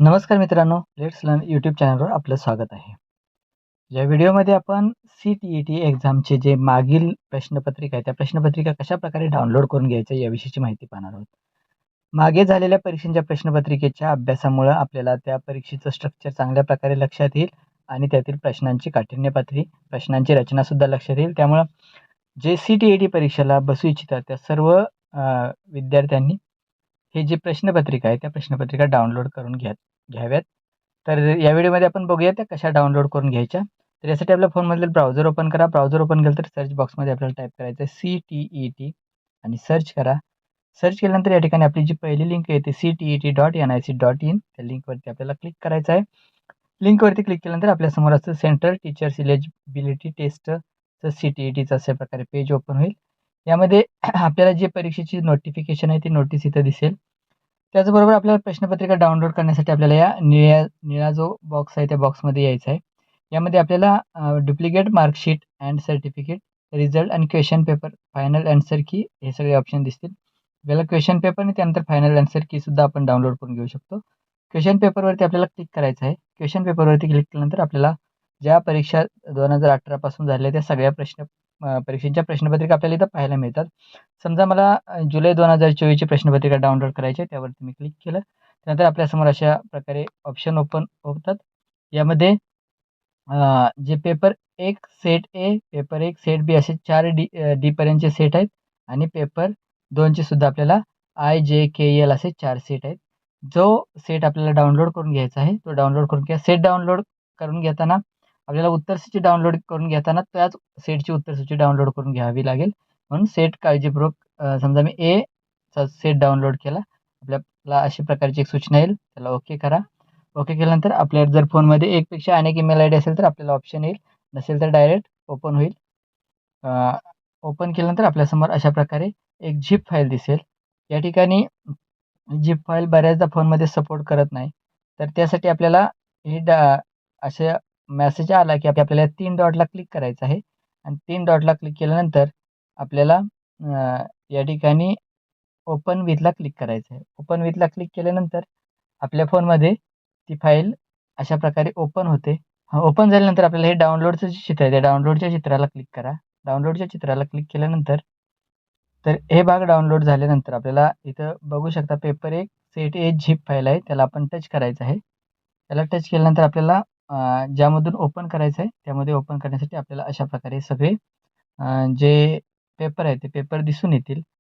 नमस्कार मित्रांनो, let's learn YouTube चॅनलवर आपलं स्वागत आहे. या व्हिडिओमध्ये आपण सी-टी-ई-टी एक्झामचे जे मागील प्रश्नपत्रिका आहे, त्या प्रश्नपत्रिका कशाप्रकारे डाउनलोड करून घ्यायच्या याविषयीची माहिती पाहणार आहोत. मागे झालेल्या परीक्षांच्या प्रश्नपत्रिकेच्या अभ्यासामुळं आपल्याला त्या परीक्षेचं स्ट्रक्चर चांगल्या प्रकारे लक्षात येईल आणि त्यातील प्रश्नांची काठिण्य पातळी, प्रश्नांची रचनासुद्धा लक्षात येईल. त्यामुळं जे सी-टी-ई-टी परीक्षेला बसू इच्छितात त्या सर्व विद्यार्थ्यांनी हे जी प्रश्नपत्रिका आहे, त्या प्रश्नपत्रिका डाउनलोड करून घ्याव्यात. तर या व्हिडिओमध्ये आपण बघूया त्या कशा डाउनलोड करून घ्यायच्या. तर यासाठी आपल्या फोनमधील ब्राउझर ओपन करा. ब्राउझर ओपन केलं तर सर्च बॉक्समध्ये आपल्याला टाईप करायचं आहे सी-टी-ई-टी आणि सर्च करा. सर्च केल्यानंतर या ठिकाणी आपली जी पहिली लिंक आहे ती ctet.nic.in त्या लिंकवरती आपल्याला क्लिक करायचं आहे. लिंकवरती क्लिक केल्यानंतर आपल्यासमोर असं सेंट्रल टीचर्स इलिजिबिलिटी टेस्टचं सी-टी-ई-टीचं अशा प्रकारे पेज ओपन होईल. यामध्ये आपल्याला जी परीक्षेची नोटिफिकेशन आहे ती नोटीस इथं दिसेल. त्याचबरोबर आपल्याला प्रश्नपत्रिका डाउनलोड करण्यासाठी आपल्याला या निळा जो बॉक्स आहे त्या बॉक्समध्ये यायचं आहे. यामध्ये आपल्याला duplicate marksheet and certificate, result आणि क्वेश्चन पेपर, फायनल आन्सर की हे सगळे ऑप्शन दिसतील. आपल्याला क्वेश्चन पेपर आणि त्यानंतर फायनल आन्सर की सुद्धा आपण डाउनलोड करून घेऊ शकतो. क्वेश्चन पेपरवरती आपल्याला क्लिक करायचं आहे. क्वेश्चन पेपरवरती क्लिक केल्यानंतर आपल्याला ज्या परीक्षा 2018 पासून झालेल्या त्या सगळ्या परीक्षांच्या प्रश्नपत्रिका आपल्याला इथं पाहायला मिळतात. समजा मला जुलै 2024ची प्रश्नपत्रिका डाउनलोड करायची आहे. त्यावरती मी क्लिक केलं. त्यानंतर आपल्यासमोर अशा प्रकारे ऑप्शन ओपन होतात. यामध्ये जे paper 1 set A, paper 1 set B असे 4 डी पर्यंतचे सेट आहेत आणि पेपर 2चे सुद्धा आपल्याला आय, जे, के, एल असे 4 सेट आहेत. जो सेट आपल्याला डाउनलोड करून घ्यायचा आहे, तो डाउनलोड करून घ्या. सेट डाउनलोड करून घेताना आपल्याला उत्तरसूची डाउनलोड करून घेताना त्याच सेटची उत्तरसूची डाउनलोड करून घ्यावी लागेल. म्हणून सेट काळजीपूर्वक समजा मी चा सेट डाउनलोड केला. आपल्याला अशा प्रकारची एक सूचना येईल. त्याला ओके करा. ओके केल्यानंतर आपल्या जर फोनमध्ये एकपेक्षा अनेक ईमेल आयडी असेल तर आपल्याला ऑप्शन येईल. नसेल तर डायरेक्ट ओपन होईल. ओपन केल्यानंतर आपल्यासमोर अशा प्रकारे एक झिप फाईल दिसेल. या ठिकाणी झिप फाईल बऱ्याचदा फोनमध्ये सपोर्ट करत नाही. तर त्यासाठी आपल्याला ही अशा मेसेज आला की आपल्याला 3 डॉटला क्लिक करायचं आहे आणि 3 डॉटला क्लिक केल्यानंतर आपल्याला या ठिकाणी ओपन विथला क्लिक करायचं आहे. ओपन विथला क्लिक केल्यानंतर आपल्या फोनमध्ये ती फाईल अशा प्रकारे ओपन होते. ओपन झाल्यानंतर आपल्याला हे डाउनलोडचं जे चित्र आहे, त्या डाउनलोडच्या चित्राला क्लिक करा. डाउनलोडच्या चित्राला क्लिक केल्यानंतर तर हे भाग डाउनलोड झाल्यानंतर आपल्याला इथं बघू शकता पेपर 1 सेट ए झिप फाईल आहे. त्याला आपण टच करायचं आहे. त्याला टच केल्यानंतर आपल्याला ज्यामधून ओपन करायचं आहे, त्यामध्ये ओपन करण्यासाठी आपल्याला अशा प्रकारे सगळे जे पेपर आहेत, ते पेपर दिसून येतील.